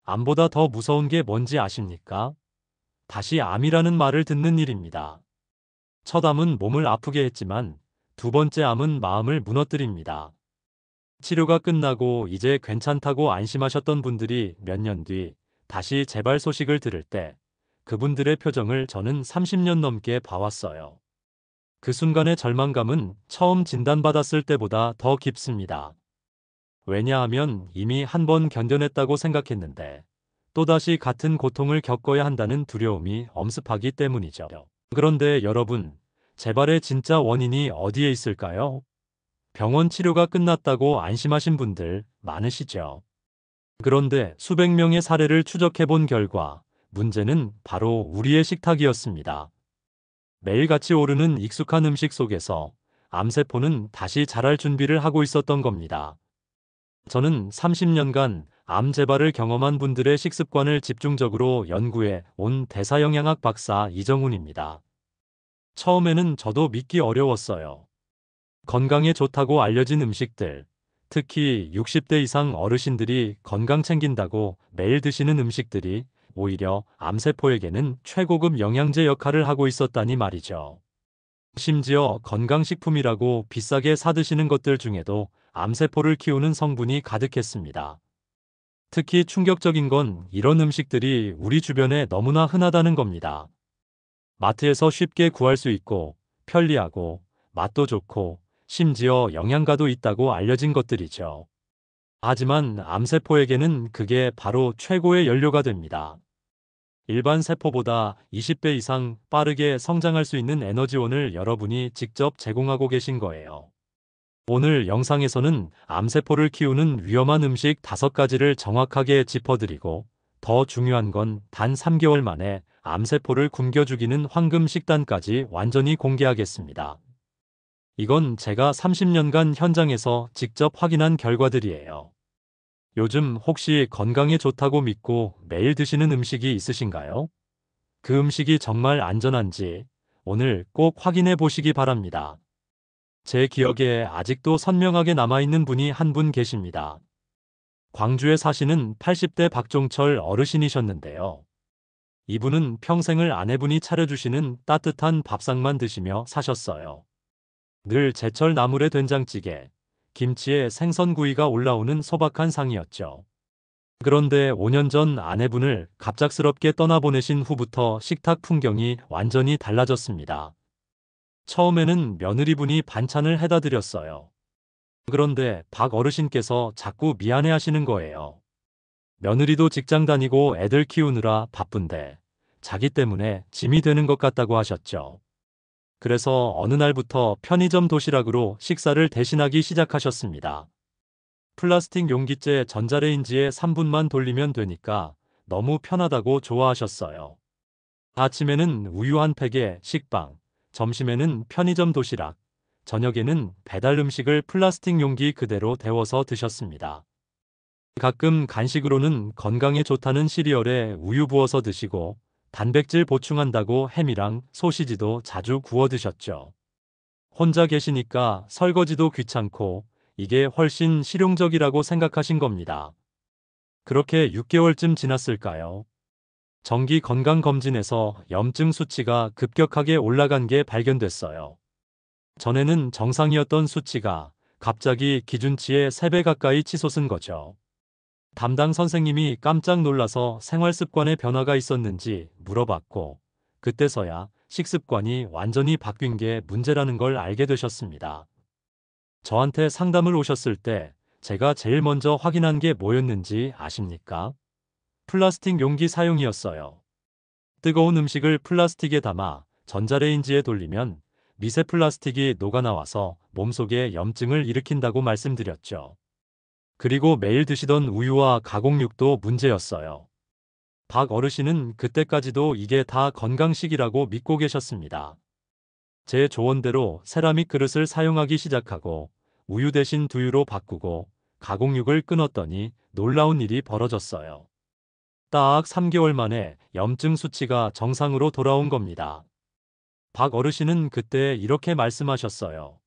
암보다 더 무서운 게 뭔지 아십니까? 다시 암이라는 말을 듣는 일입니다. 첫 암은 몸을 아프게 했지만 두 번째 암은 마음을 무너뜨립니다. 치료가 끝나고 이제 괜찮다고 안심하셨던 분들이 몇 년 뒤 다시 재발 소식을 들을 때 그분들의 표정을 저는 30년 넘게 봐왔어요. 그 순간의 절망감은 처음 진단받았을 때보다 더 깊습니다. 왜냐하면 이미 한 번 견뎌냈다고 생각했는데 또다시 같은 고통을 겪어야 한다는 두려움이 엄습하기 때문이죠. 그런데 여러분, 재발의 진짜 원인이 어디에 있을까요? 병원 치료가 끝났다고 안심하신 분들 많으시죠? 그런데 수백 명의 사례를 추적해 본 결과 문제는 바로 우리의 식탁이었습니다. 매일같이 오르는 익숙한 음식 속에서 암세포는 다시 자랄 준비를 하고 있었던 겁니다. 저는 30년간 암 재발을 경험한 분들의 식습관을 집중적으로 연구해 온 대사영양학 박사 이정훈입니다. 처음에는 저도 믿기 어려웠어요. 건강에 좋다고 알려진 음식들, 특히 60대 이상 어르신들이 건강 챙긴다고 매일 드시는 음식들이 오히려 암세포에게는 최고급 영양제 역할을 하고 있었다니 말이죠. 심지어 건강식품이라고 비싸게 사드시는 것들 중에도 암세포를 키우는 성분이 가득했습니다. 특히 충격적인 건 이런 음식들이 우리 주변에 너무나 흔하다는 겁니다. 마트에서 쉽게 구할 수 있고 편리하고 맛도 좋고 심지어 영양가도 있다고 알려진 것들이죠. 하지만 암세포에게는 그게 바로 최고의 연료가 됩니다. 일반 세포보다 20배 이상 빠르게 성장할 수 있는 에너지원을 여러분이 직접 제공하고 계신 거예요. 오늘 영상에서는 암세포를 키우는 위험한 음식 5가지를 정확하게 짚어드리고 더 중요한 건 단 3개월 만에 암세포를 굶겨 죽이는 황금 식단까지 완전히 공개하겠습니다. 이건 제가 30년간 현장에서 직접 확인한 결과들이에요. 요즘 혹시 건강에 좋다고 믿고 매일 드시는 음식이 있으신가요? 그 음식이 정말 안전한지 오늘 꼭 확인해 보시기 바랍니다. 제 기억에 아직도 선명하게 남아있는 분이 한 분 계십니다. 광주에 사시는 80대 박종철 어르신이셨는데요. 이분은 평생을 아내분이 차려주시는 따뜻한 밥상만 드시며 사셨어요. 늘 제철 나물의 된장찌개, 김치에 생선구이가 올라오는 소박한 상이었죠. 그런데 5년 전 아내분을 갑작스럽게 떠나보내신 후부터 식탁 풍경이 완전히 달라졌습니다. 처음에는 며느리분이 반찬을 해다 드렸어요. 그런데 박 어르신께서 자꾸 미안해 하시는 거예요. 며느리도 직장 다니고 애들 키우느라 바쁜데 자기 때문에 짐이 되는 것 같다고 하셨죠. 그래서 어느 날부터 편의점 도시락으로 식사를 대신하기 시작하셨습니다. 플라스틱 용기째 전자레인지에 3분만 돌리면 되니까 너무 편하다고 좋아하셨어요. 아침에는 우유 한 팩에 식빵, 점심에는 편의점 도시락, 저녁에는 배달 음식을 플라스틱 용기 그대로 데워서 드셨습니다. 가끔 간식으로는 건강에 좋다는 시리얼에 우유 부어서 드시고 단백질 보충한다고 햄이랑 소시지도 자주 구워 드셨죠. 혼자 계시니까 설거지도 귀찮고 이게 훨씬 실용적이라고 생각하신 겁니다. 그렇게 6개월쯤 지났을까요? 정기 건강검진에서 염증 수치가 급격하게 올라간 게 발견됐어요. 전에는 정상이었던 수치가 갑자기 기준치의 3배 가까이 치솟은 거죠. 담당 선생님이 깜짝 놀라서 생활 습관에 변화가 있었는지 물어봤고, 그때서야 식습관이 완전히 바뀐 게 문제라는 걸 알게 되셨습니다. 저한테 상담을 오셨을 때 제가 제일 먼저 확인한 게 뭐였는지 아십니까? 플라스틱 용기 사용이었어요. 뜨거운 음식을 플라스틱에 담아 전자레인지에 돌리면 미세 플라스틱이 녹아나와서 몸속에 염증을 일으킨다고 말씀드렸죠. 그리고 매일 드시던 우유와 가공육도 문제였어요. 박 어르신은 그때까지도 이게 다 건강식이라고 믿고 계셨습니다. 제 조언대로 세라믹 그릇을 사용하기 시작하고 우유 대신 두유로 바꾸고 가공육을 끊었더니 놀라운 일이 벌어졌어요. 딱 3개월 만에 염증 수치가 정상으로 돌아온 겁니다. 박 어르신은 그때 이렇게 말씀하셨어요.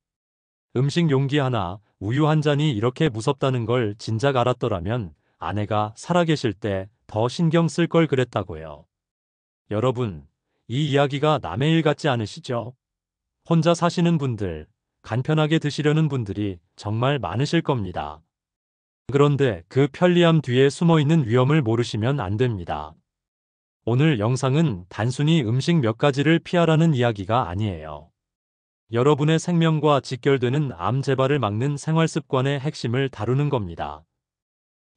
음식 용기 하나, 우유 한 잔이 이렇게 무섭다는 걸 진작 알았더라면 아내가 살아계실 때 더 신경 쓸 걸 그랬다고요. 여러분, 이 이야기가 남의 일 같지 않으시죠? 혼자 사시는 분들, 간편하게 드시려는 분들이 정말 많으실 겁니다. 그런데 그 편리함 뒤에 숨어 있는 위험을 모르시면 안 됩니다. 오늘 영상은 단순히 음식 몇 가지를 피하라는 이야기가 아니에요. 여러분의 생명과 직결되는 암 재발을 막는 생활 습관의 핵심을 다루는 겁니다.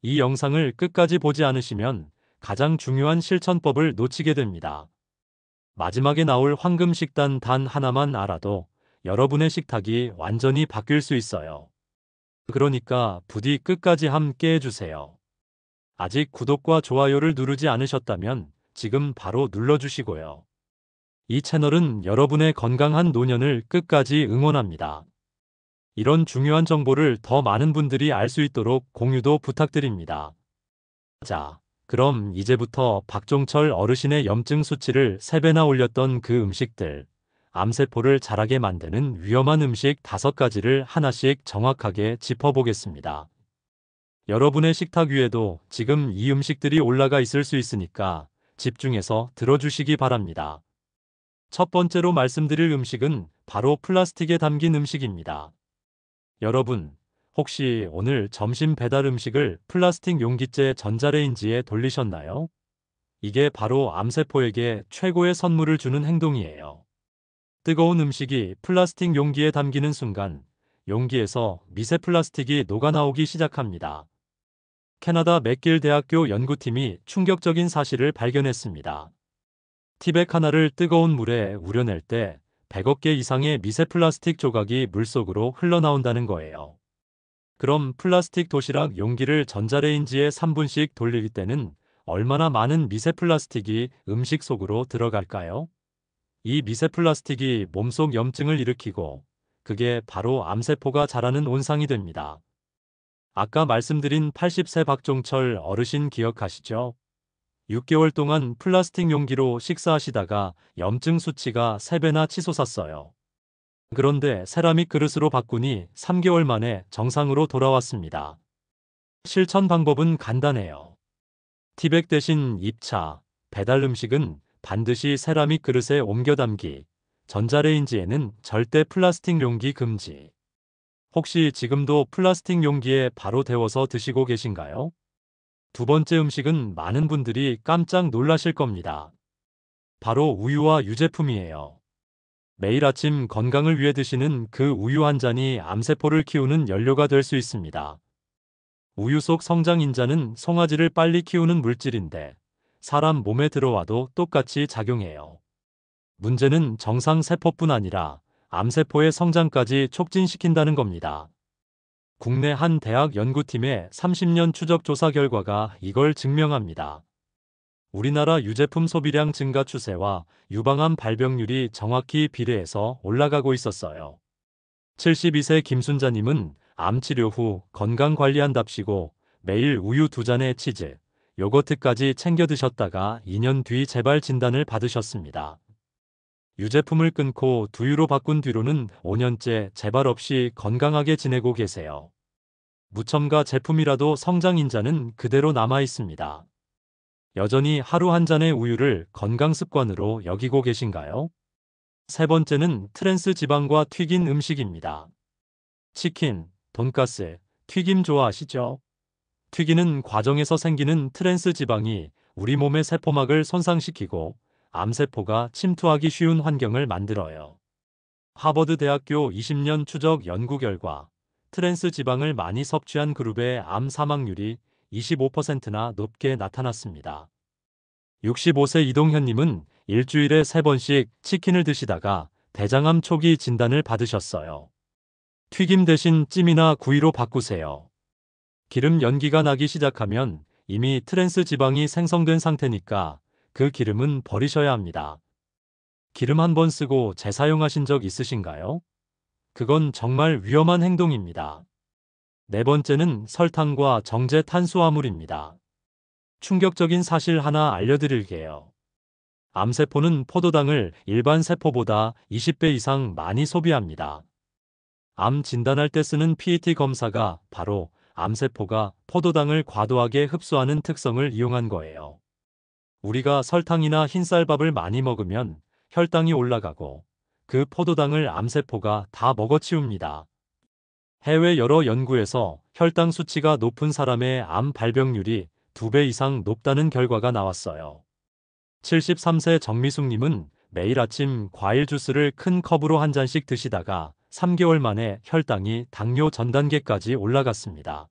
이 영상을 끝까지 보지 않으시면 가장 중요한 실천법을 놓치게 됩니다. 마지막에 나올 황금 식단 단 하나만 알아도 여러분의 식탁이 완전히 바뀔 수 있어요. 그러니까 부디 끝까지 함께 해주세요. 아직 구독과 좋아요를 누르지 않으셨다면 지금 바로 눌러주시고요. 이 채널은 여러분의 건강한 노년을 끝까지 응원합니다. 이런 중요한 정보를 더 많은 분들이 알 수 있도록 공유도 부탁드립니다. 자, 그럼 이제부터 박종철 어르신의 염증 수치를 3배나 올렸던 그 음식들, 암세포를 자라게 만드는 위험한 음식 5가지를 하나씩 정확하게 짚어보겠습니다. 여러분의 식탁 위에도 지금 이 음식들이 올라가 있을 수 있으니까 집중해서 들어주시기 바랍니다. 첫 번째로 말씀드릴 음식은 바로 플라스틱에 담긴 음식입니다. 여러분, 혹시 오늘 점심 배달 음식을 플라스틱 용기째 전자레인지에 돌리셨나요? 이게 바로 암세포에게 최고의 선물을 주는 행동이에요. 뜨거운 음식이 플라스틱 용기에 담기는 순간 용기에서 미세 플라스틱이 녹아나오기 시작합니다. 캐나다 맥길 대학교 연구팀이 충격적인 사실을 발견했습니다. 티백 하나를 뜨거운 물에 우려낼 때 100억 개 이상의 미세 플라스틱 조각이 물속으로 흘러나온다는 거예요. 그럼 플라스틱 도시락 용기를 전자레인지에 3분씩 돌릴 때는 얼마나 많은 미세 플라스틱이 음식 속으로 들어갈까요? 이 미세 플라스틱이 몸속 염증을 일으키고 그게 바로 암세포가 자라는 온상이 됩니다. 아까 말씀드린 80세 박종철 어르신 기억하시죠? 6개월 동안 플라스틱 용기로 식사하시다가 염증 수치가 3배나 치솟았어요. 그런데 세라믹 그릇으로 바꾸니 3개월 만에 정상으로 돌아왔습니다. 실천 방법은 간단해요. 티백 대신 입차, 배달 음식은 반드시 세라믹 그릇에 옮겨 담기, 전자레인지에는 절대 플라스틱 용기 금지. 혹시 지금도 플라스틱 용기에 바로 데워서 드시고 계신가요? 두 번째 음식은 많은 분들이 깜짝 놀라실 겁니다. 바로 우유와 유제품이에요. 매일 아침 건강을 위해 드시는 그 우유 한 잔이 암세포를 키우는 연료가 될 수 있습니다. 우유 속 성장인자는 송아지를 빨리 키우는 물질인데 사람 몸에 들어와도 똑같이 작용해요. 문제는 정상 세포뿐 아니라 암세포의 성장까지 촉진시킨다는 겁니다. 국내 한 대학 연구팀의 30년 추적 조사 결과가 이걸 증명합니다. 우리나라 유제품 소비량 증가 추세와 유방암 발병률이 정확히 비례해서 올라가고 있었어요. 72세 김순자님은 암 치료 후 건강 관리한답시고 매일 우유 2잔에 치즈, 요거트까지 챙겨 드셨다가 2년 뒤 재발 진단을 받으셨습니다. 유제품을 끊고 두유로 바꾼 뒤로는 5년째 재발 없이 건강하게 지내고 계세요. 무첨가 제품이라도 성장인자는 그대로 남아 있습니다. 여전히 하루 한 잔의 우유를 건강 습관으로 여기고 계신가요? 세 번째는 트랜스 지방과 튀긴 음식입니다. 치킨, 돈가스, 튀김 좋아하시죠? 튀기는 과정에서 생기는 트랜스 지방이 우리 몸의 세포막을 손상시키고 암세포가 침투하기 쉬운 환경을 만들어요. 하버드 대학교 20년 추적 연구 결과 트랜스 지방을 많이 섭취한 그룹의 암 사망률이 25%나 높게 나타났습니다. 65세 이동현님은 일주일에 3번씩 치킨을 드시다가 대장암 초기 진단을 받으셨어요. 튀김 대신 찜이나 구이로 바꾸세요. 기름 연기가 나기 시작하면 이미 트랜스 지방이 생성된 상태니까 그 기름은 버리셔야 합니다. 기름 한 번 쓰고 재사용하신 적 있으신가요? 그건 정말 위험한 행동입니다. 네 번째는 설탕과 정제 탄수화물입니다. 충격적인 사실 하나 알려드릴게요. 암세포는 포도당을 일반 세포보다 20배 이상 많이 소비합니다. 암 진단할 때 쓰는 PET 검사가 바로 암세포가 포도당을 과도하게 흡수하는 특성을 이용한 거예요. 우리가 설탕이나 흰쌀밥을 많이 먹으면 혈당이 올라가고 그 포도당을 암세포가 다 먹어치웁니다. 해외 여러 연구에서 혈당 수치가 높은 사람의 암 발병률이 2배 이상 높다는 결과가 나왔어요. 73세 정미숙님은 매일 아침 과일 주스를 큰 컵으로 한 잔씩 드시다가 3개월 만에 혈당이 당뇨 전 단계까지 올라갔습니다.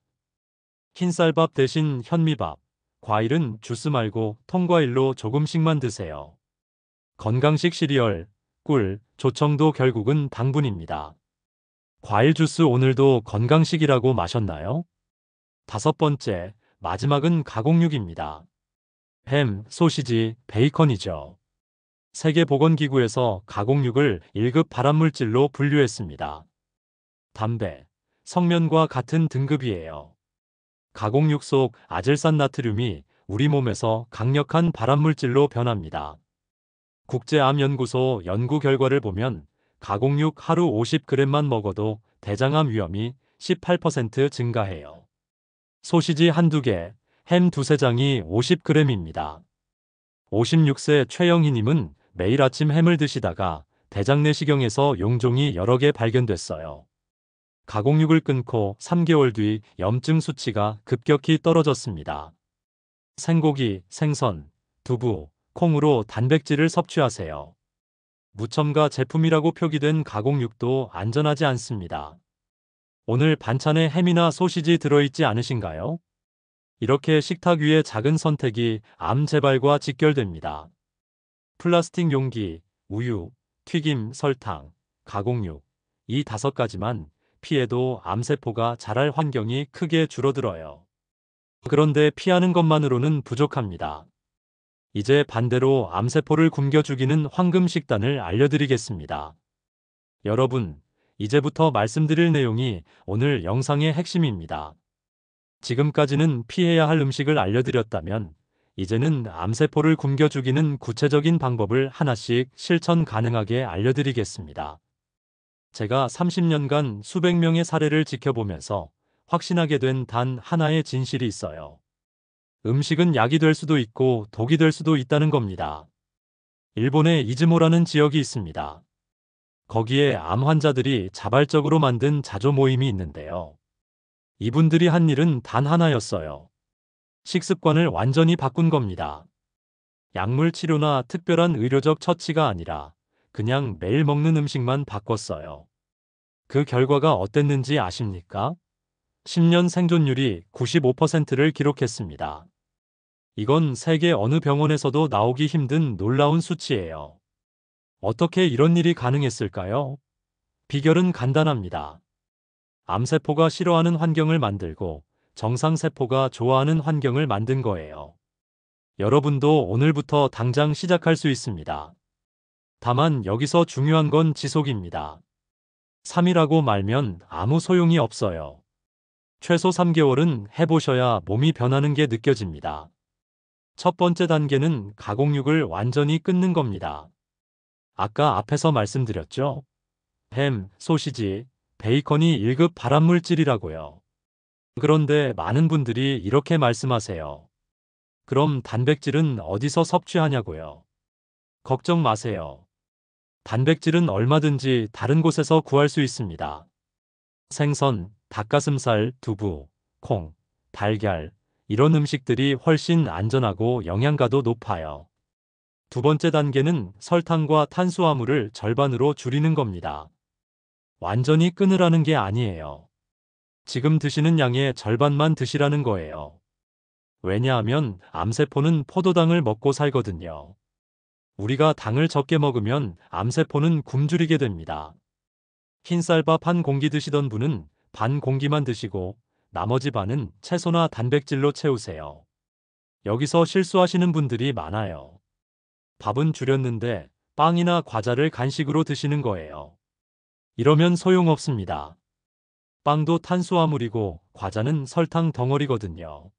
흰쌀밥 대신 현미밥, 과일은 주스 말고 통과일로 조금씩만 드세요. 건강식 시리얼, 꿀, 조청도 결국은 당분입니다. 과일 주스 오늘도 건강식이라고 마셨나요? 5번째, 마지막은 가공육입니다. 햄, 소시지, 베이컨이죠. 세계보건기구에서 가공육을 1급 발암물질로 분류했습니다. 담배, 성면과 같은 등급이에요. 가공육 속 아질산 나트륨이 우리 몸에서 강력한 발암물질로 변합니다. 국제암연구소 연구 결과를 보면 가공육 하루 50g만 먹어도 대장암 위험이 18% 증가해요. 소시지 한두 개, 햄 두세 장이 50g입니다. 56세 최영희님은 매일 아침 햄을 드시다가 대장 내시경에서 용종이 여러 개 발견됐어요. 가공육을 끊고 3개월 뒤 염증 수치가 급격히 떨어졌습니다. 생고기, 생선, 두부, 콩으로 단백질을 섭취하세요. 무첨가 제품이라고 표기된 가공육도 안전하지 않습니다. 오늘 반찬에 햄이나 소시지 들어있지 않으신가요? 이렇게 식탁 위의 작은 선택이 암 재발과 직결됩니다. 플라스틱 용기, 우유, 튀김, 설탕, 가공육, 이 5가지만 피해도 암세포가 자랄 환경이 크게 줄어들어요. 그런데 피하는 것만으로는 부족합니다. 이제 반대로 암세포를 굶겨 죽이는 황금 식단을 알려드리겠습니다. 여러분, 이제부터 말씀드릴 내용이 오늘 영상의 핵심입니다. 지금까지는 피해야 할 음식을 알려드렸다면 이제는 암세포를 굶겨 죽이는 구체적인 방법을 하나씩 실천 가능하게 알려드리겠습니다. 제가 30년간 수백 명의 사례를 지켜보면서 확신하게 된 단 하나의 진실이 있어요. 음식은 약이 될 수도 있고 독이 될 수도 있다는 겁니다. 일본에 이즈모라는 지역이 있습니다. 거기에 암 환자들이 자발적으로 만든 자조 모임이 있는데요. 이분들이 한 일은 단 하나였어요. 식습관을 완전히 바꾼 겁니다. 약물 치료나 특별한 의료적 처치가 아니라 그냥 매일 먹는 음식만 바꿨어요. 그 결과가 어땠는지 아십니까? 10년 생존율이 95%를 기록했습니다. 이건 세계 어느 병원에서도 나오기 힘든 놀라운 수치예요. 어떻게 이런 일이 가능했을까요? 비결은 간단합니다. 암세포가 싫어하는 환경을 만들고 정상세포가 좋아하는 환경을 만든 거예요. 여러분도 오늘부터 당장 시작할 수 있습니다. 다만 여기서 중요한 건 지속입니다. 3일하고 말면 아무 소용이 없어요. 최소 3개월은 해보셔야 몸이 변하는 게 느껴집니다. 첫 번째 단계는 가공육을 완전히 끊는 겁니다. 아까 앞에서 말씀드렸죠? 햄, 소시지, 베이컨이 1급 발암물질이라고요. 그런데 많은 분들이 이렇게 말씀하세요. 그럼 단백질은 어디서 섭취하냐고요? 걱정 마세요. 단백질은 얼마든지 다른 곳에서 구할 수 있습니다. 생선, 닭가슴살, 두부, 콩, 달걀, 이런 음식들이 훨씬 안전하고 영양가도 높아요. 두 번째 단계는 설탕과 탄수화물을 절반으로 줄이는 겁니다. 완전히 끊으라는 게 아니에요. 지금 드시는 양의 절반만 드시라는 거예요. 왜냐하면 암세포는 포도당을 먹고 살거든요. 우리가 당을 적게 먹으면 암세포는 굶주리게 됩니다. 흰쌀밥 한 공기 드시던 분은 반 공기만 드시고 나머지 반은 채소나 단백질로 채우세요. 여기서 실수하시는 분들이 많아요. 밥은 줄였는데 빵이나 과자를 간식으로 드시는 거예요. 이러면 소용없습니다. 빵도 탄수화물이고 과자는 설탕 덩어리거든요.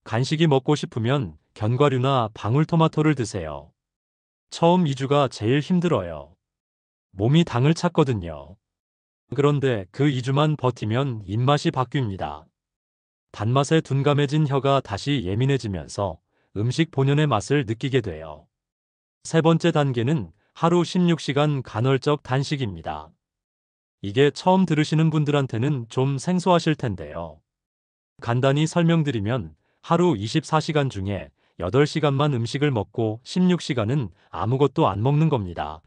간식이 먹고 싶으면 견과류나 방울토마토를 드세요. 처음 2주가 제일 힘들어요. 몸이 당을 찾거든요. 그런데 그 2주만 버티면 입맛이 바뀝니다. 단맛에 둔감해진 혀가 다시 예민해지면서 음식 본연의 맛을 느끼게 돼요. 세 번째 단계는 하루 16시간 간헐적 단식입니다. 이게 처음 들으시는 분들한테는 좀 생소하실 텐데요. 간단히 설명드리면 하루 24시간 중에 8시간만 음식을 먹고 16시간은 아무것도 안 먹는 겁니다.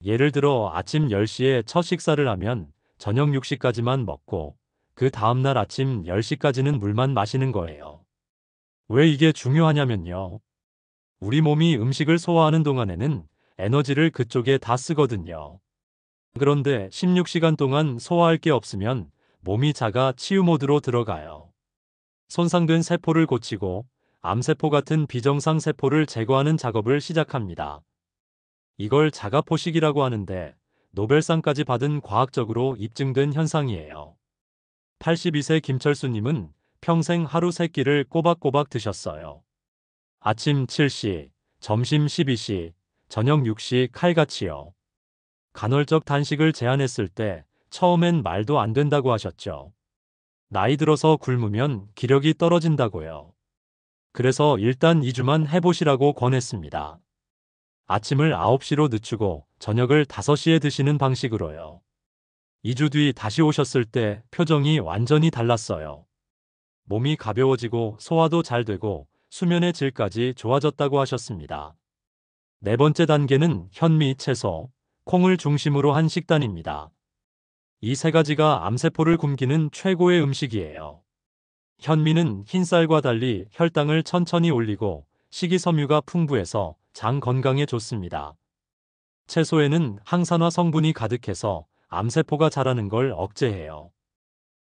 예를 들어 아침 10시에 첫 식사를 하면 저녁 6시까지만 먹고 그 다음날 아침 10시까지는 물만 마시는 거예요. 왜 이게 중요하냐면요. 우리 몸이 음식을 소화하는 동안에는 에너지를 그쪽에 다 쓰거든요. 그런데 16시간 동안 소화할 게 없으면 몸이 자가 치유 모드로 들어가요. 손상된 세포를 고치고 암세포 같은 비정상 세포를 제거하는 작업을 시작합니다. 이걸 자가포식이라고 하는데 노벨상까지 받은 과학적으로 입증된 현상이에요. 82세 김철수님은 평생 하루 3끼를 꼬박꼬박 드셨어요. 아침 7시, 점심 12시, 저녁 6시 칼같이요. 간헐적 단식을 제안했을 때 처음엔 말도 안 된다고 하셨죠. 나이 들어서 굶으면 기력이 떨어진다고요. 그래서 일단 2주만 해보시라고 권했습니다. 아침을 9시로 늦추고 저녁을 5시에 드시는 방식으로요. 2주 뒤 다시 오셨을 때 표정이 완전히 달랐어요. 몸이 가벼워지고 소화도 잘 되고 수면의 질까지 좋아졌다고 하셨습니다. 네 번째 단계는 현미, 채소, 콩을 중심으로 한 식단입니다. 이 세 가지가 암세포를 굶기는 최고의 음식이에요. 현미는 흰쌀과 달리 혈당을 천천히 올리고 식이섬유가 풍부해서 장 건강에 좋습니다. 채소에는 항산화 성분이 가득해서 암세포가 자라는 걸 억제해요.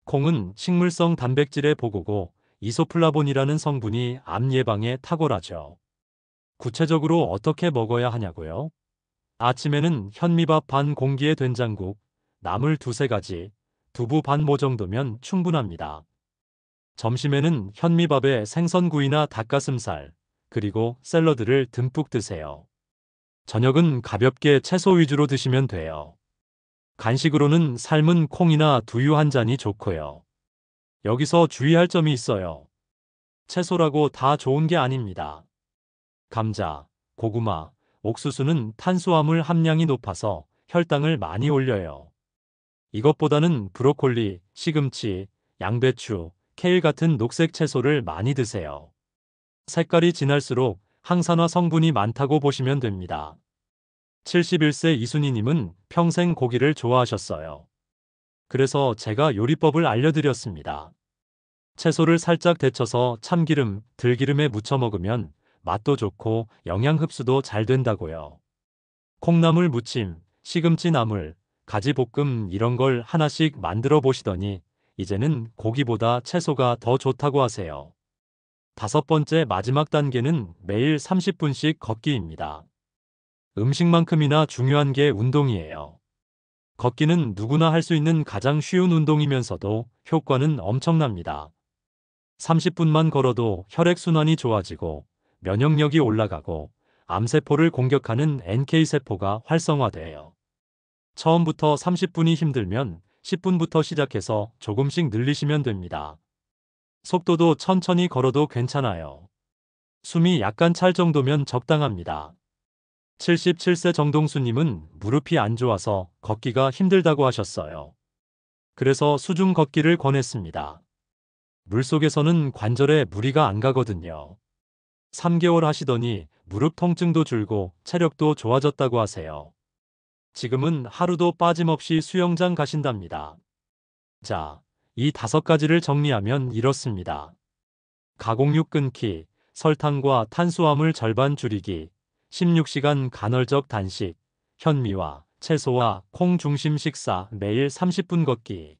콩은 식물성 단백질의 보고고 이소플라본이라는 성분이 암 예방에 탁월하죠. 구체적으로 어떻게 먹어야 하냐고요? 아침에는 현미밥 반 공기에 된장국, 나물 두세 가지, 두부 반 모 정도면 충분합니다. 점심에는 현미밥에 생선구이나 닭가슴살, 그리고 샐러드를 듬뿍 드세요. 저녁은 가볍게 채소 위주로 드시면 돼요. 간식으로는 삶은 콩이나 두유 한 잔이 좋고요. 여기서 주의할 점이 있어요. 채소라고 다 좋은 게 아닙니다. 감자, 고구마, 옥수수는 탄수화물 함량이 높아서 혈당을 많이 올려요. 이것보다는 브로콜리, 시금치, 양배추, 케일 같은 녹색 채소를 많이 드세요. 색깔이 진할수록 항산화 성분이 많다고 보시면 됩니다. 71세 이순희님은 평생 고기를 좋아하셨어요. 그래서 제가 요리법을 알려드렸습니다. 채소를 살짝 데쳐서 참기름, 들기름에 무쳐 먹으면 맛도 좋고 영양 흡수도 잘 된다고요. 콩나물 무침, 시금치 나물, 가지 볶음 이런 걸 하나씩 만들어 보시더니 이제는 고기보다 채소가 더 좋다고 하세요. 다섯 번째 마지막 단계는 매일 30분씩 걷기입니다. 음식만큼이나 중요한 게 운동이에요. 걷기는 누구나 할 수 있는 가장 쉬운 운동이면서도 효과는 엄청납니다. 30분만 걸어도 혈액순환이 좋아지고 면역력이 올라가고 암세포를 공격하는 NK세포가 활성화돼요. 처음부터 30분이 힘들면 10분부터 시작해서 조금씩 늘리시면 됩니다. 속도도 천천히 걸어도 괜찮아요. 숨이 약간 찰 정도면 적당합니다. 77세 정동수님은 무릎이 안 좋아서 걷기가 힘들다고 하셨어요. 그래서 수중 걷기를 권했습니다. 물속에서는 관절에 무리가 안 가거든요. 3개월 하시더니 무릎 통증도 줄고 체력도 좋아졌다고 하세요. 지금은 하루도 빠짐없이 수영장 가신답니다. 자, 이 5가지를 정리하면 이렇습니다. 가공육 끊기, 설탕과 탄수화물 절반 줄이기, 16시간 간헐적 단식, 현미와 채소와 콩 중심 식사 매일 30분 걷기.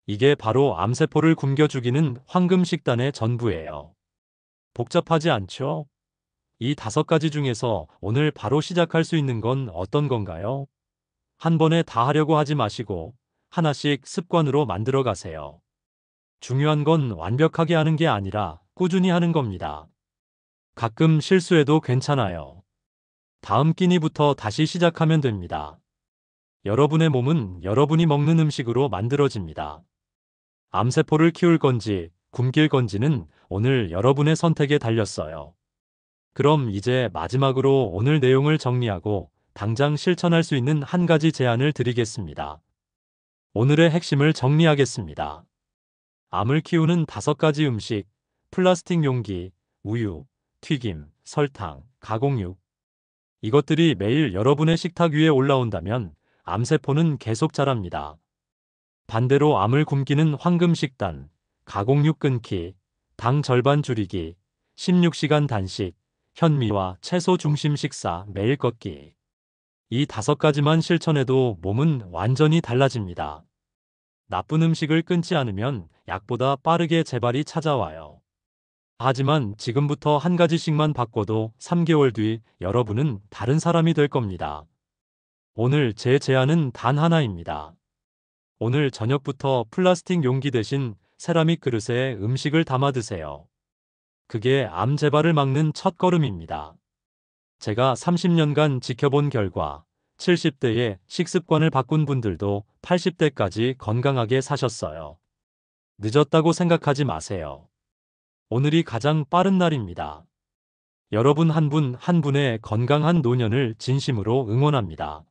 이게 바로 암세포를 굶겨 죽이는 황금 식단의 전부예요. 복잡하지 않죠? 이 5가지 중에서 오늘 바로 시작할 수 있는 건 어떤 건가요? 한 번에 다 하려고 하지 마시고 하나씩 습관으로 만들어 가세요. 중요한 건 완벽하게 하는 게 아니라 꾸준히 하는 겁니다. 가끔 실수해도 괜찮아요. 다음 끼니부터 다시 시작하면 됩니다. 여러분의 몸은 여러분이 먹는 음식으로 만들어집니다. 암세포를 키울 건지 굶길 건지는 오늘 여러분의 선택에 달렸어요. 그럼 이제 마지막으로 오늘 내용을 정리하고 당장 실천할 수 있는 한 가지 제안을 드리겠습니다. 오늘의 핵심을 정리하겠습니다. 암을 키우는 5가지 음식, 플라스틱 용기, 우유, 튀김, 설탕, 가공육. 이것들이 매일 여러분의 식탁 위에 올라온다면 암세포는 계속 자랍니다. 반대로 암을 굶기는 황금 식단, 가공육 끊기, 당 절반 줄이기, 16시간 단식, 현미와 채소 중심 식사 매일 걷기. 이 5가지만 실천해도 몸은 완전히 달라집니다. 나쁜 음식을 끊지 않으면 약보다 빠르게 재발이 찾아와요. 하지만 지금부터 한 가지씩만 바꿔도 3개월 뒤 여러분은 다른 사람이 될 겁니다. 오늘 제 제안은 단 하나입니다. 오늘 저녁부터 플라스틱 용기 대신 세라믹 그릇에 음식을 담아 드세요. 그게 암 재발을 막는 첫걸음입니다. 제가 30년간 지켜본 결과 70대에 식습관을 바꾼 분들도 80대까지 건강하게 사셨어요. 늦었다고 생각하지 마세요. 오늘이 가장 빠른 날입니다. 여러분 한 분 한 분의 건강한 노년을 진심으로 응원합니다.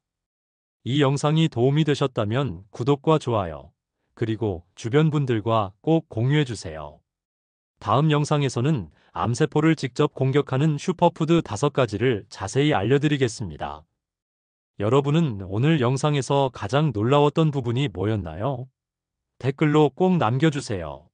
이 영상이 도움이 되셨다면 구독과 좋아요, 그리고 주변 분들과 꼭 공유해 주세요. 다음 영상에서는 암세포를 직접 공격하는 슈퍼푸드 5가지를 자세히 알려드리겠습니다. 여러분은 오늘 영상에서 가장 놀라웠던 부분이 뭐였나요? 댓글로 꼭 남겨주세요.